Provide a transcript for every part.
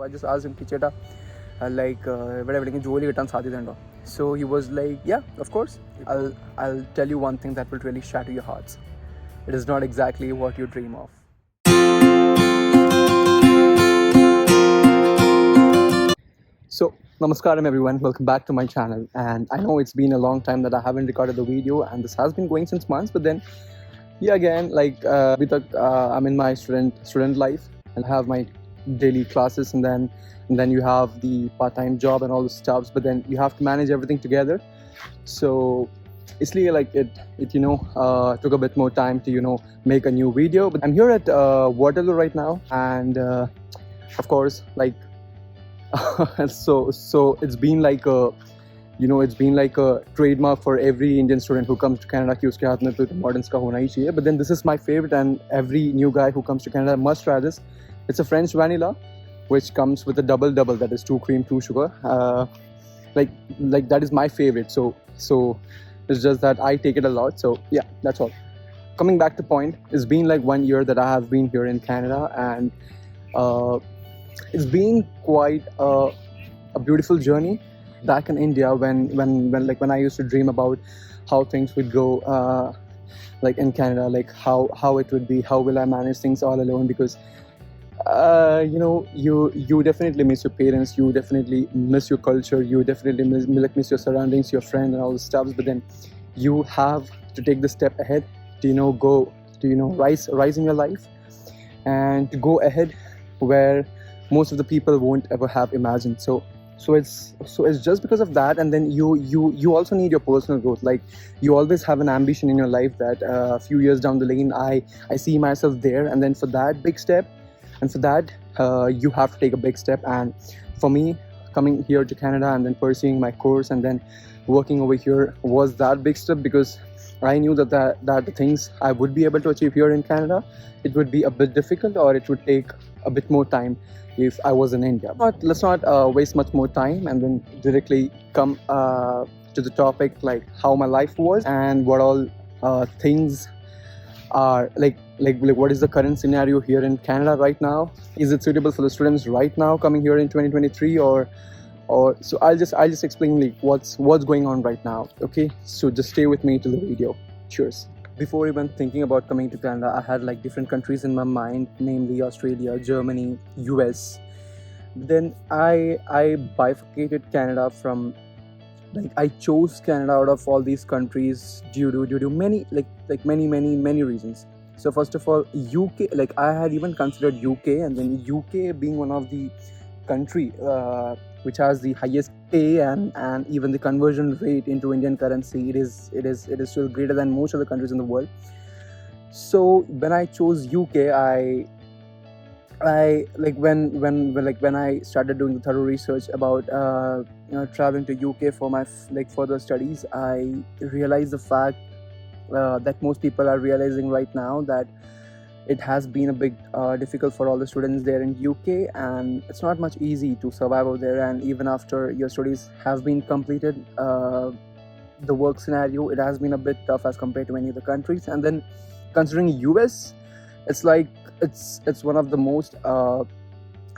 So I just asked him, Kicheta, so he was like, yeah, of course. I'll tell you one thing that will really shatter your hearts. It is not exactly what you dream of. So, namaskaram everyone, welcome back to my channel. And I know it's been a long time that I haven't recorded the video, and this has been going since months, but then yeah, again, I'm in my student life and have my daily classes, and then you have the part-time job and all the stuffs, but then you have to manage everything together. So इसलिए it took a bit more time to make a new video. But I'm here at Waterloo right now, and of course, like so it's been like a it's been like a trademark for every Indian student who comes to Canada कि उसके हाथ में तो modern का होना ही चाहिए. But then this is my favorite, and every new guy who comes to Canada must try this. It's a French vanilla, which comes with a double, that is 2 cream, 2 sugar. Like that is my favorite. So it's just that I take it a lot. So yeah, that's all. Coming back to point, it's been like 1 year that I have been here in Canada, and it's been quite a beautiful journey. Back in India, when I used to dream about how things would go, like in Canada, like how it would be, how will I manage things all alone? Because you definitely miss your parents, you definitely miss your culture, you definitely miss your surroundings, your friends, and all the stuff. But then you have to take the step ahead to go to rise in your life, and to go ahead where most of the people won't ever have imagined. So it's just because of that. And then you also need your personal growth. Like, you always have an ambition in your life that a few years down the lane I see myself there, and then for that big step, and for that you have to take a big step. And for me, coming here to Canada and then pursuing my course and then working over here was that big step, because I knew that the things I would be able to achieve here in Canada, it would be a bit difficult, or it would take a bit more time if I was in India. But let's not waste much more time, and then directly come to the topic, like how my life was and what all things are like what is the current scenario here in Canada right now. Is it suitable for the students right now coming here in 2023, or so I'll just explain like what's going on right now. Okay, so just stay with me till the video. Cheers. Before even thinking about coming to Canada, I had like different countries in my mind, namely Australia, Germany, US. Then I bifurcated Canada from, like, I chose Canada out of all these countries due to many many reasons. So first of all, UK, like I had even considered UK, and then UK being one of the country which has the highest pay and even the conversion rate into Indian currency, it is still greater than most of the countries in the world. So when I chose UK, I like when I started doing the thorough research about traveling to UK for my further studies, I realized the fact that most people are realizing right now, that it has been a big difficult for all the students there in UK, and it's not much easy to survive over there. And even after your studies have been completed, the work scenario, it has been a bit tough as compared to any other countries. And then considering US, it's like it's one of the most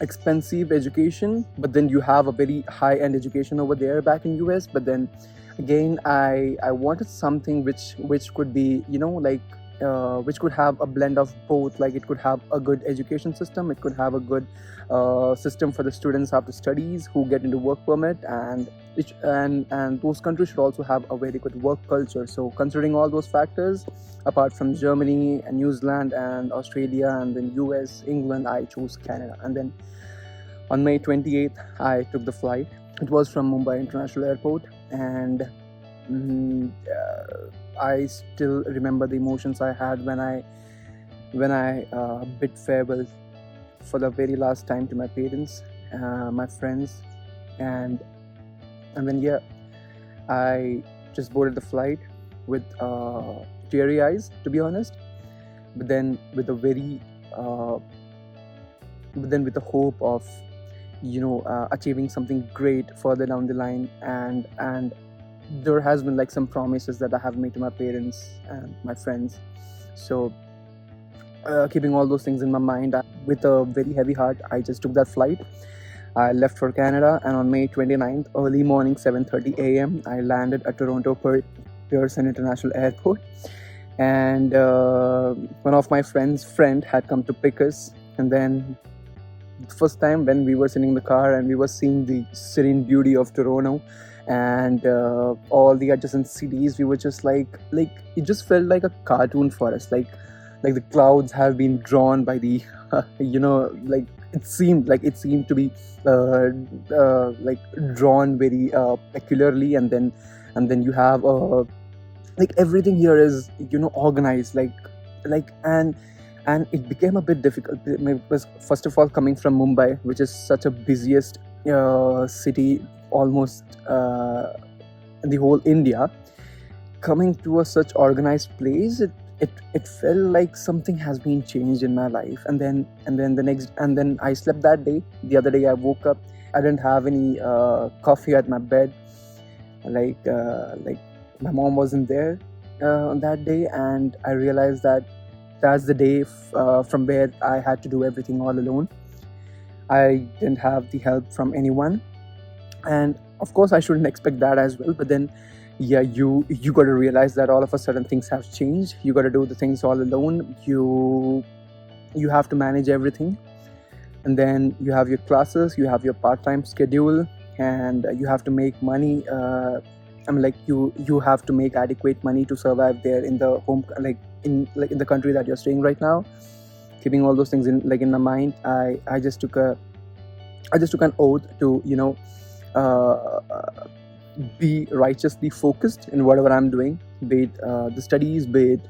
expensive education, but then you have a very high-end education over there back in US. But then again, I wanted something which could be which could have a blend of both. Like, it could have a good education system, it could have a good system for the students after studies who get into work permit, and those countries should also have a very good work culture. So considering all those factors, apart from Germany and New Zealand and Australia and then US, England, I chose Canada. And then on May 28th, I took the flight. It was from Mumbai International Airport, and I still remember the emotions I had when I bid farewell for the very last time to my parents, my friends, and then yeah, I just boarded the flight with teary eyes, to be honest, but then with a very with the hope of achieving something great further down the line. And there has been like some promises that I have made to my parents and my friends. So keeping all those things in my mind, with a very heavy heart, I just took that flight. I left for Canada, and on May 29th, early morning 7:30 a.m., I landed at Toronto Pearson International Airport. And one of my friend had come to pick us, and then the first time when we were sitting in the car and we were seeing the serene beauty of Toronto and all the adjacent cities, we were just like it just felt like a cartoon for us, like the clouds have been drawn by the like it seemed to be like drawn very peculiarly, and then you have like everything here is organized, and it became a bit difficult because first of all, coming from Mumbai, which is such a busiest city almost in the whole India, coming to a such organized place, it felt like something has been changed in my life. And then I slept that day. The other day I woke up, I didn't have any coffee at my bed, like my mom wasn't there on that day, and I realized that that's the day from where I had to do everything all alone. I didn't have the help from anyone, and of course I shouldn't expect that as well. But then, yeah, you got to realize that all of a sudden things have changed. You got to do the things all alone. You have to manage everything, and then you have your classes, you have your part-time schedule, and you have to make money. You have to make adequate money to survive there in the home, in the country that you're staying right now. Keeping all those things in my mind, I just took an oath to be righteously focused in whatever I'm doing, be it the studies, be it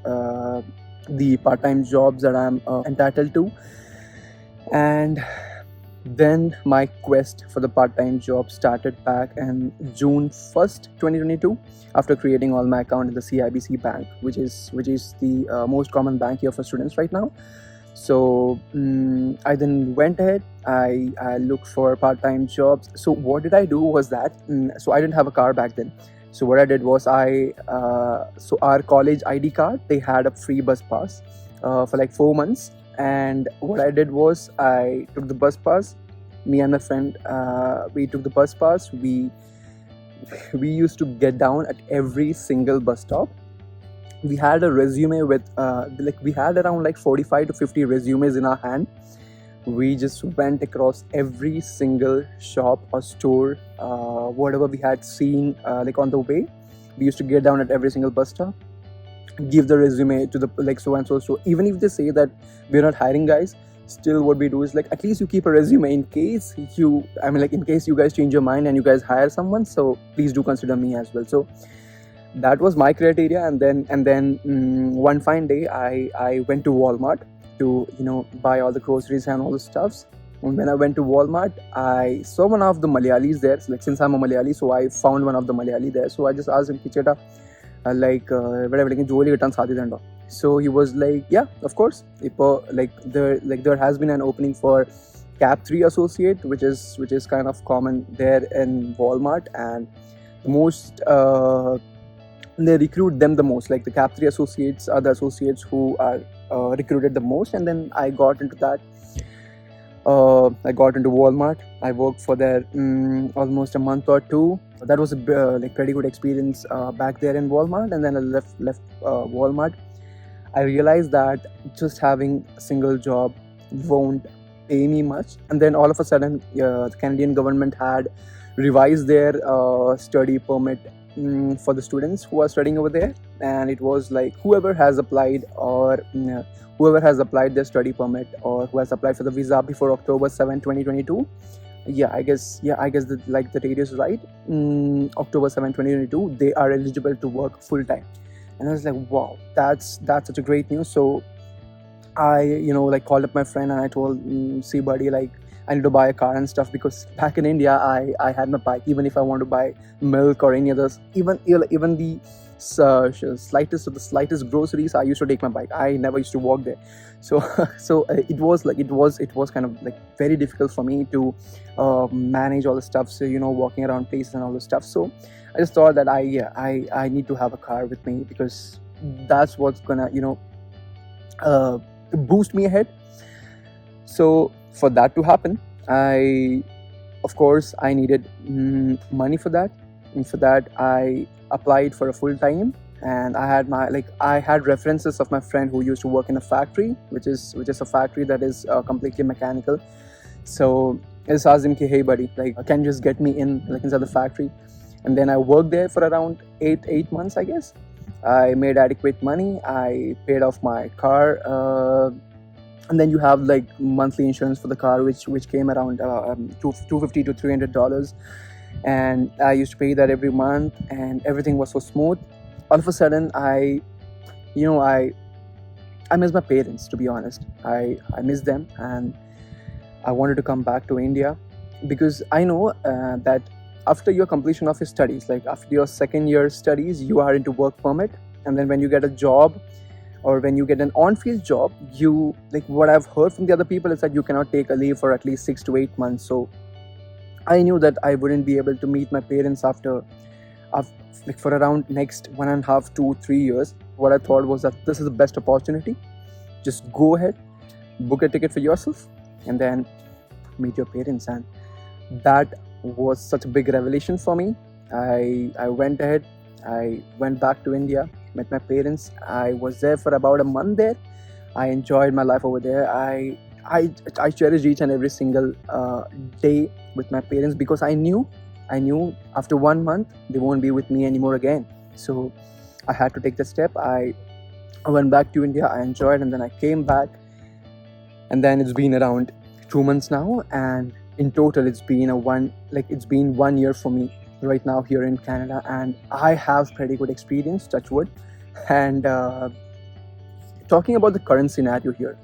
the part-time jobs that I'm entitled to. And then my quest for the part-time job started back in June 1st, 2022, after creating all my account in the CIBC bank, which is the most common bank here for students right now. So I then went ahead, I looked for part-time jobs. So what did I do was that, so I didn't have a car back then. So what I did was so our college ID card, they had a free bus pass for like 4 months. And what I did was I took the bus pass. Me and my friend, we took the bus pass. We used to get down at every single bus stop. We had a resume with we had around like 45 to 50 resumes in our hand. We just went across every single shop or store, whatever we had seen on the way. We used to get down at every single bus stop, give the resume to the so and so store. Even if they say that we're not hiring guys, still what we do is at least you keep a resume in case in case you guys change your mind and you guys hire someone. So please do consider me as well. So that was my criteria. And then one fine day I went to Walmart to buy all the groceries and all the stuffs. And when I went to Walmart, I saw one of the Malayalis there. So, since I'm a Malayali, so I found one of the Malayali there. So I just asked him, Kicheta, so he was like, yeah, of course. There has been an opening for Cap 3 associate, which is kind of common there in Walmart, and the most they recruit them the most. Like the Cap 3 associates are the associates who are recruited the most. And then I got into that. I got into Walmart. I worked for there almost a month or two. That was a pretty good experience back there in Walmart. And then I left Walmart. I realized that just having a single job won't pay me much. And then all of a sudden, the Canadian government had revised their study permit for the students who are studying over there. And it was like whoever has applied their study permit, or who has applied for the visa before October 7, 2022. I guess the date is right. October 7, 2022, they are eligible to work full time. And I was like, wow, that's such a great news. So I called up my friend and I told, see buddy, I need to buy a car and stuff, because back in India I had my bike. Even if I want to buy milk or any others, even the slightest of the slightest groceries, I used to take my bike. I never used to walk there. So it was kind of very difficult for me to manage all the stuff. So walking around places and all the stuff. So I just thought that I need to have a car with me, because that's what's gonna boost me ahead. So for that to happen, I of course, I needed money for that, and for that I applied for a full time. And I had references of my friend who used to work in a factory, which is a factory that is completely mechanical. So I just asked him, "Hey buddy, like, can you just get me in, like, inside the factory?" And then I worked there for around eight months, I guess. I made adequate money. I paid off my car, and then you have like monthly insurance for the car, which came around $250 to $300, and I used to pay that every month, and everything was so smooth. All of a sudden, you know, I miss my parents. To be honest, I miss them, and I wanted to come back to India because I know that after your completion of your studies, like after your second year studies, you are into work permit, and then when you get a job or when you get an on-field job, you, like, what I've heard from the other people is that you cannot take a leave for at least 6 to 8 months. So I knew that I wouldn't be able to meet my parents after like for around next 1.5 to 3 years. What I thought was that this is the best opportunity. Just go ahead, book a ticket for yourself, and then meet your parents. And that was such a big revelation for me. I went ahead, I went back to India, met my parents. I was there for about a month there. I enjoyed my life over there. I cherished each and every single day with my parents because I knew after 1 month they won't be with me anymore again. So I had to take the step. I went back to India. I enjoyed, and then I came back, and then it's been around 2 months now, and in total it's been 1 year for me right now here in Canada, and I have pretty good experience, touch wood. And talking about the current scenario here,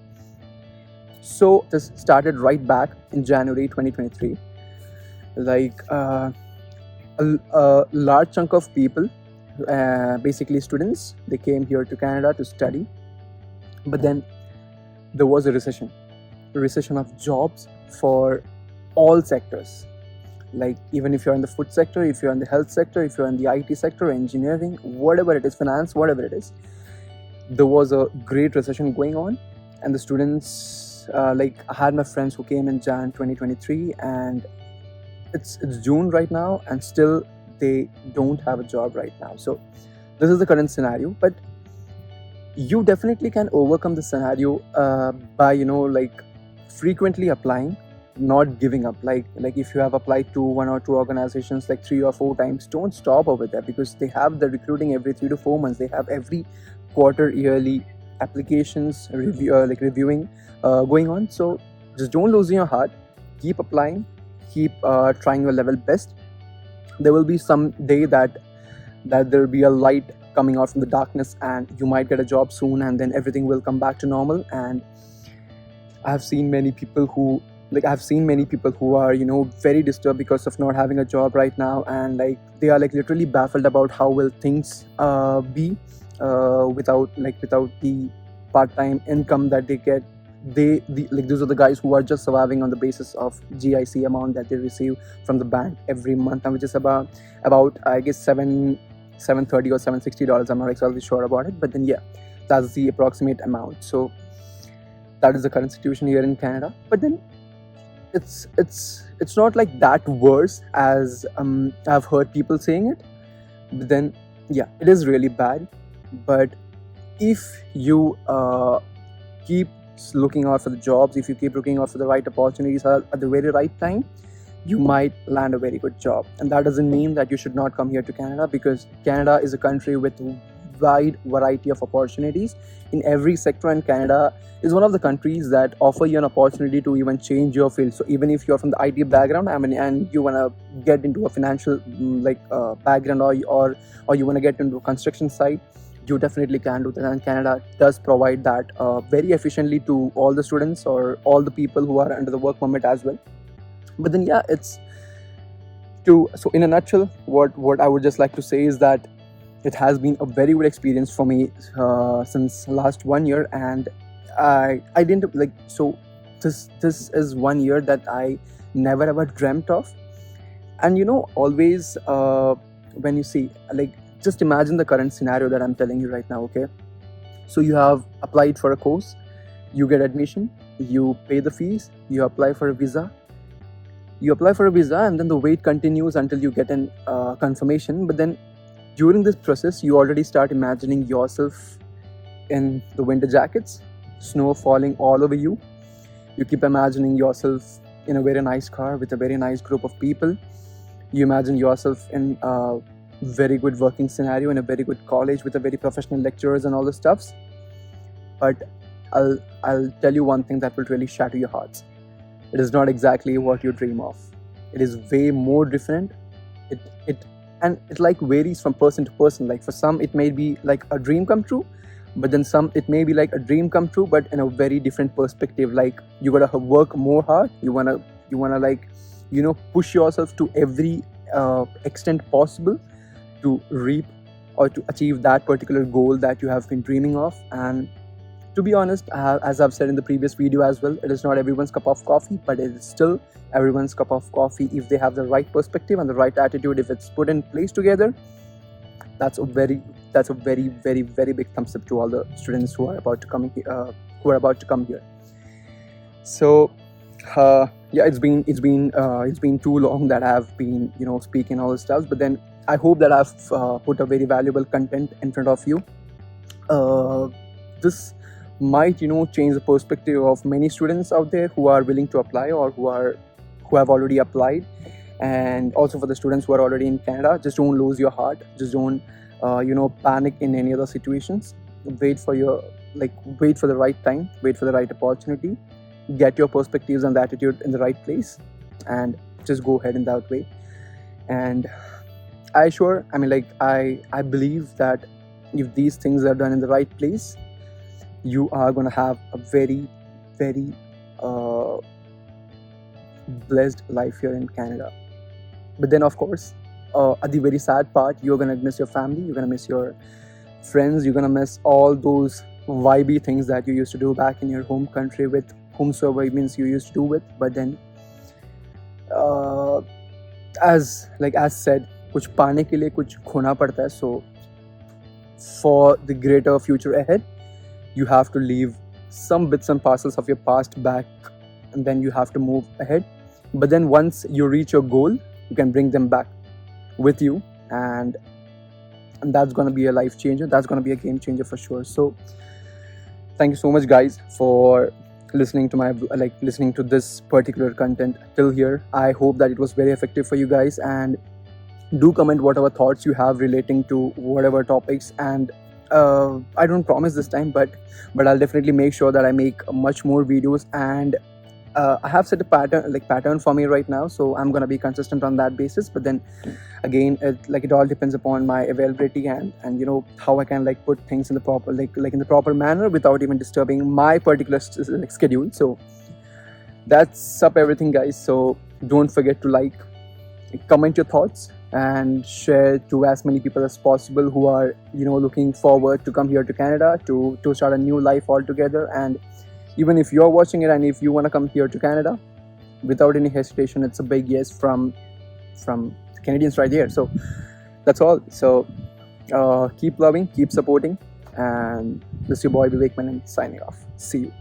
so this started right back in January 2023. Like a large chunk of people, basically students, they came here to Canada to study, but then there was a recession of jobs for all sectors. Like, even if you're in the food sector, if you're in the health sector, if you're in the IT sector, engineering, whatever it is, finance, whatever it is, there was a great recession going on. And the students, like, I had my friends who came in Jan 2023, and it's June right now, and still they don't have a job right now. So this is the current scenario, but you definitely can overcome the scenario by, like, frequently applying, not giving up. Like if you have applied to 1 or 2 organizations like 3 or 4 times, don't stop over there, because they have the recruiting every 3 to 4 months. They have every quarter, yearly applications reviewing going on. So just don't lose your heart. Keep applying, keep trying your level best. There will be some day that there will be a light coming out from the darkness, and you might get a job soon, and then everything will come back to normal. And I've seen many people who are, very disturbed because of not having a job right now, and like they are like literally baffled about how will things be without the part-time income that they get. Those are the guys who are just surviving on the basis of GIC amount that they receive from the bank every month, and which is about I guess $730 or $760. I'm not exactly sure about it, but then yeah, that's the approximate amount. So that is the current situation here in Canada. But then it's not like that worse as I've heard people saying it. But then yeah, it is really bad. But if you keep looking out for the jobs, if you keep looking out for the right opportunities at the very right time, you might land a very good job. And that doesn't mean that you should not come here to Canada, because Canada is a country with wide variety of opportunities in every sector, and Canada is one of the countries that offer you an opportunity to even change your field. So even if you're from the IT background, and you want to get into a financial background, or you want to get into a construction site, you definitely can do that. And Canada does provide that very efficiently to all the students or all the people who are under the work permit as well. But then yeah, so in a nutshell, what I would just like to say is that it has been a very good experience for me since last 1 year, and I didn't so this is 1 year that I never ever dreamt of. And always when you see, just imagine the current scenario that I'm telling you right now, okay? So you have applied for a course, you get admission, you pay the fees, you apply for a visa, You apply for a visa, and then the wait continues until you get an confirmation. But then during this process, you already start imagining yourself in the winter jackets, snow falling all over you. You keep imagining yourself in a very nice car with a very nice group of people. You imagine yourself in a very good working scenario in a very good college with a very professional lecturers and all the stuffs. But I'll tell you one thing that will really shatter your hearts. It is not exactly what you dream of. It is way more different. It like varies from person to person. Like for some it may be like a dream come true, but then some it may be like a dream come true but in a very different perspective. Like you gotta work more hard. You wanna like push yourself to every extent possible to reap or to achieve that particular goal that you have been dreaming of. And to be honest, as I've said in the previous video as well, it is not everyone's cup of coffee, but it is still everyone's cup of coffee if they have the right perspective and the right attitude. If it's put in place together, that's a very very big thumbs up to all the students who are about to come here. So yeah, it's been too long that I've been speaking all this stuff, but then I hope that I've put a very valuable content in front of you. This might change the perspective of many students out there who are willing to apply or who have already applied. And also for the students who are already in Canada, just don't lose your heart. Just don't panic in any other situations. Wait for the right time, wait for the right opportunity, get your perspectives and the attitude in the right place, and just go ahead in that way. And I believe that if these things are done in the right place, you are going to have a very blessed life here in Canada. But then of course, at the very sad part, you're going to miss your family, you're going to miss your friends, you're going to miss all those vibey things that you used to do back in your home country with whomsoever it means you used to do with. But then as said, kuch paane ke liye kuch khona padta hai. So for the greater future ahead, you have to leave some bits and parcels of your past back, and then you have to move ahead. But then once you reach your goal, you can bring them back with you, and that's going to be a life changer. That's going to be a game changer for sure. So thank you so much guys for listening to this particular content till here. I hope that it was very effective for you guys, and do comment whatever thoughts you have relating to whatever topics. And I don't promise this time, but I'll definitely make sure that I make much more videos. And I have set a pattern for me right now, so I'm gonna be consistent on that basis. But then again, it all depends upon my availability and how I can put things in the proper in the proper manner without even disturbing my particular schedule. So that's everything guys. So don't forget to comment your thoughts and share to as many people as possible who are looking forward to come here to Canada to start a new life altogether. And even if you're watching it and if you want to come here to Canada, without any hesitation, it's a big yes from the Canadians right here. So that's all. So keep loving, keep supporting, and this is your boy Vivek Menon signing off. See you.